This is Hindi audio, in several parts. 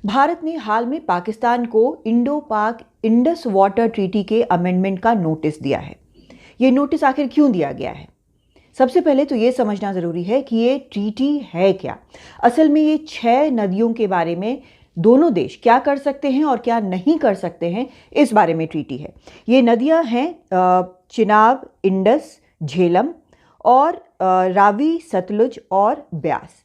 भारत ने हाल में पाकिस्तान को इंडो पाक इंडस वाटर ट्रीटी के अमेंडमेंट का नोटिस दिया है। ये नोटिस आखिर क्यों दिया गया है? सबसे पहले तो ये समझना ज़रूरी है कि ये ट्रीटी है क्या। असल में ये 6 नदियों के बारे में दोनों देश क्या कर सकते हैं और क्या नहीं कर सकते हैं, इस बारे में ट्रीटी है। ये नदियां हैं चिनाब, इंडस, झेलम और रावी, सतलुज और ब्यास।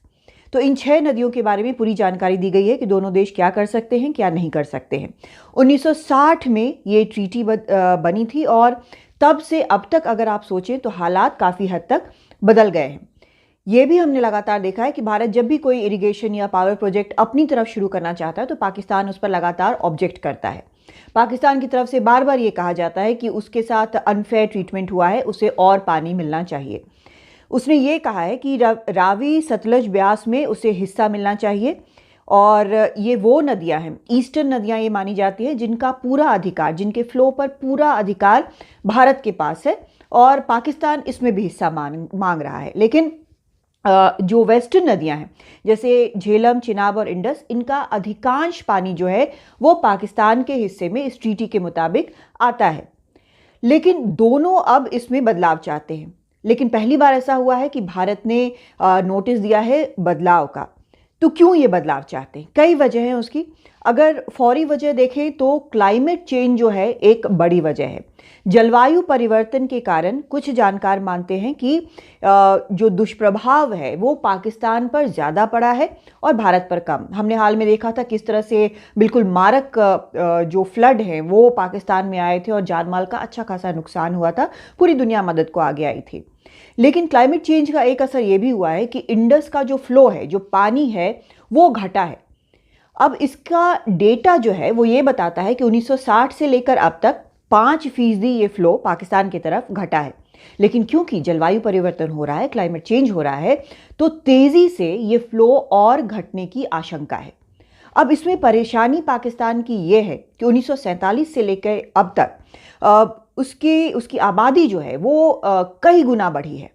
तो इन 6 नदियों के बारे में पूरी जानकारी दी गई है कि दोनों देश क्या कर सकते हैं, क्या नहीं कर सकते हैं। 1960 में ये ट्रीटी बनी थी और तब से अब तक अगर आप सोचें तो हालात काफ़ी हद तक बदल गए हैं। ये भी हमने लगातार देखा है कि भारत जब भी कोई इरिगेशन या पावर प्रोजेक्ट अपनी तरफ शुरू करना चाहता है तो पाकिस्तान उस पर लगातार ऑब्जेक्ट करता है। पाकिस्तान की तरफ से बार बार ये कहा जाता है कि उसके साथ अनफेयर ट्रीटमेंट हुआ है, उसे और पानी मिलना चाहिए। उसने ये कहा है कि रावी, सतलज, ब्यास में उसे हिस्सा मिलना चाहिए और ये वो नदियां हैं, ईस्टर्न नदियां ये मानी जाती हैं जिनका पूरा अधिकार, जिनके फ्लो पर पूरा अधिकार भारत के पास है और पाकिस्तान इसमें भी हिस्सा मांग रहा है। लेकिन जो वेस्टर्न नदियां हैं जैसे झेलम, चिनाब और इंडस, इनका अधिकांश पानी जो है वो पाकिस्तान के हिस्से में इस ट्रीटी के मुताबिक आता है। लेकिन दोनों अब इसमें बदलाव चाहते हैं। लेकिन पहली बार ऐसा हुआ है कि भारत ने नोटिस दिया है बदलाव का। तो क्यों ये बदलाव चाहते हैं? कई वजह हैं उसकी। अगर फौरी वजह देखें तो क्लाइमेट चेंज जो है एक बड़ी वजह है। जलवायु परिवर्तन के कारण कुछ जानकार मानते हैं कि जो दुष्प्रभाव है वो पाकिस्तान पर ज़्यादा पड़ा है और भारत पर कम। हमने हाल में देखा था किस तरह से बिल्कुल मारक जो फ्लड हैं वो पाकिस्तान में आए थे और जानमाल का अच्छा खासा नुकसान हुआ था। पूरी दुनिया मदद को आगे आई थी। लेकिन क्लाइमेट चेंज का एक असर ये भी हुआ है कि इंडस का जो फ्लो है, जो पानी है, वो घटा है। अब इसका डेटा जो है वो ये बताता है कि 1960 से लेकर अब तक 5% ये फ्लो पाकिस्तान की तरफ घटा है। लेकिन क्योंकि जलवायु परिवर्तन हो रहा है, क्लाइमेट चेंज हो रहा है, तो तेजी से ये फ्लो और घटने की आशंका है। अब इसमें परेशानी पाकिस्तान की ये है कि 1947 से लेकर अब तक उसकी आबादी जो है वो कई गुना बढ़ी है।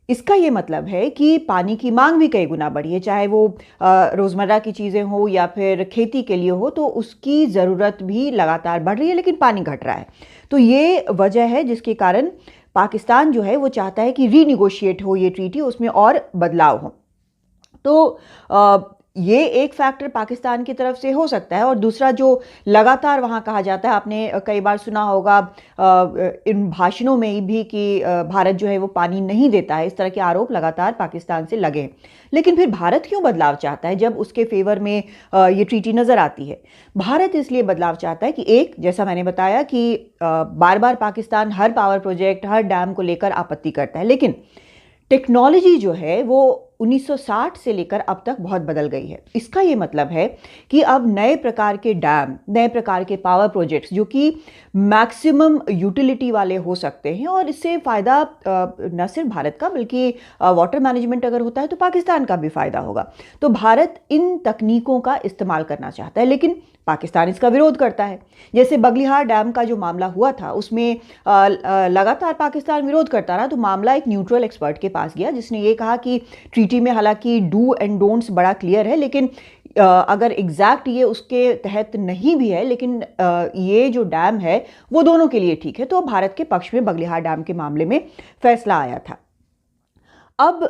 इसका ये मतलब है कि पानी की मांग भी कई गुना बढ़ी है, चाहे वो रोज़मर्रा की चीज़ें हो या फिर खेती के लिए हो, तो उसकी ज़रूरत भी लगातार बढ़ रही है, लेकिन पानी घट रहा है। तो ये वजह है जिसके कारण पाकिस्तान जो है वो चाहता है कि रीनिगोशिएट हो ये ट्रीटी, उसमें और बदलाव हो। तो ये एक फैक्टर पाकिस्तान की तरफ से हो सकता है। और दूसरा जो लगातार वहाँ कहा जाता है, आपने कई बार सुना होगा इन भाषणों में भी कि भारत जो है वो पानी नहीं देता है, इस तरह के आरोप लगातार पाकिस्तान से लगे। लेकिन फिर भारत क्यों बदलाव चाहता है जब उसके फेवर में ये ट्रीटी नज़र आती है? भारत इसलिए बदलाव चाहता है कि एक, जैसा मैंने बताया कि बार बार पाकिस्तान हर पावर प्रोजेक्ट, हर डैम को लेकर आपत्ति करता है, लेकिन टेक्नोलॉजी जो है वो 1960 से लेकर अब तक बहुत बदल गई है। इसका ये मतलब है कि अब नए प्रकार के डैम, नए प्रकार के पावर प्रोजेक्ट्स जो कि मैक्सिमम यूटिलिटी वाले हो सकते हैं और इससे फ़ायदा न सिर्फ भारत का बल्कि वाटर मैनेजमेंट अगर होता है तो पाकिस्तान का भी फ़ायदा होगा। तो भारत इन तकनीकों का इस्तेमाल करना चाहता है, लेकिन पाकिस्तान इसका विरोध करता है। जैसे बगलिहार डैम का जो मामला हुआ था उसमें लगातार पाकिस्तान विरोध करता रहा, तो मामला एक न्यूट्रल एक्सपर्ट के पास गया जिसने ये कहा कि ट्रीटी में हालांकि डू एंड डोंट्स बड़ा क्लियर है, लेकिन अगर एग्जैक्ट ये उसके तहत नहीं भी है, लेकिन ये जो डैम है वो दोनों के लिए ठीक है। तो भारत के पक्ष में बगलिहार डैम के मामले में फैसला आया था। अब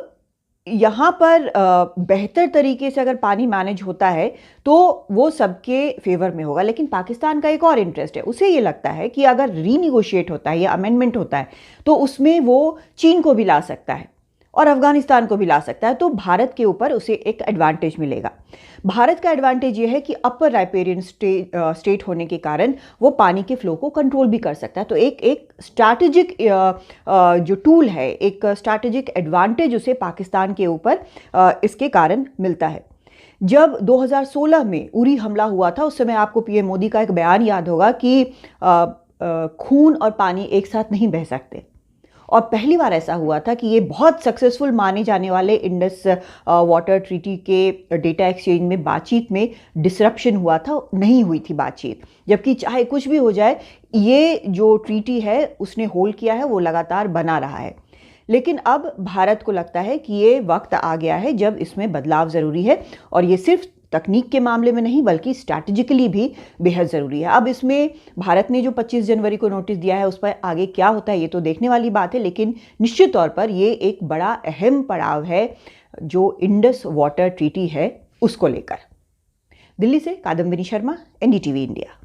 यहाँ पर बेहतर तरीके से अगर पानी मैनेज होता है तो वो सबके फेवर में होगा। लेकिन पाकिस्तान का एक और इंटरेस्ट है, उसे ये लगता है कि अगर रीनिगोशिएट होता है या अमेंडमेंट होता है तो उसमें वो चीन को भी ला सकता है और अफगानिस्तान को भी ला सकता है, तो भारत के ऊपर उसे एक एडवांटेज मिलेगा। भारत का एडवांटेज ये है कि अपर राइपेरियन स्टेट होने के कारण वो पानी के फ्लो को कंट्रोल भी कर सकता है। तो एक स्ट्रैटेजिक जो टूल है, एक स्ट्रैटेजिक एडवांटेज उसे पाकिस्तान के ऊपर इसके कारण मिलता है। जब 2016 में उरी हमला हुआ था उस समय आपको पीएम मोदी का एक बयान याद होगा कि खून और पानी एक साथ नहीं बह सकते, और पहली बार ऐसा हुआ था कि ये बहुत सक्सेसफुल माने जाने वाले इंडस वाटर ट्रीटी के डेटा एक्सचेंज में बातचीत में डिसरप्शन हुआ था, नहीं हुई थी बातचीत। जबकि चाहे कुछ भी हो जाए, ये जो ट्रीटी है उसने होल्ड किया है, वो लगातार बना रहा है। लेकिन अब भारत को लगता है कि ये वक्त आ गया है जब इसमें बदलाव ज़रूरी है, और ये सिर्फ तकनीक के मामले में नहीं बल्कि स्ट्रैटेजिकली भी बेहद ज़रूरी है। अब इसमें भारत ने जो 25 जनवरी को नोटिस दिया है उस पर आगे क्या होता है ये तो देखने वाली बात है, लेकिन निश्चित तौर पर ये एक बड़ा अहम पड़ाव है जो इंडस वाटर ट्रीटी है उसको लेकर। दिल्ली से कादम्बिनी शर्मा, NDTV इंडिया।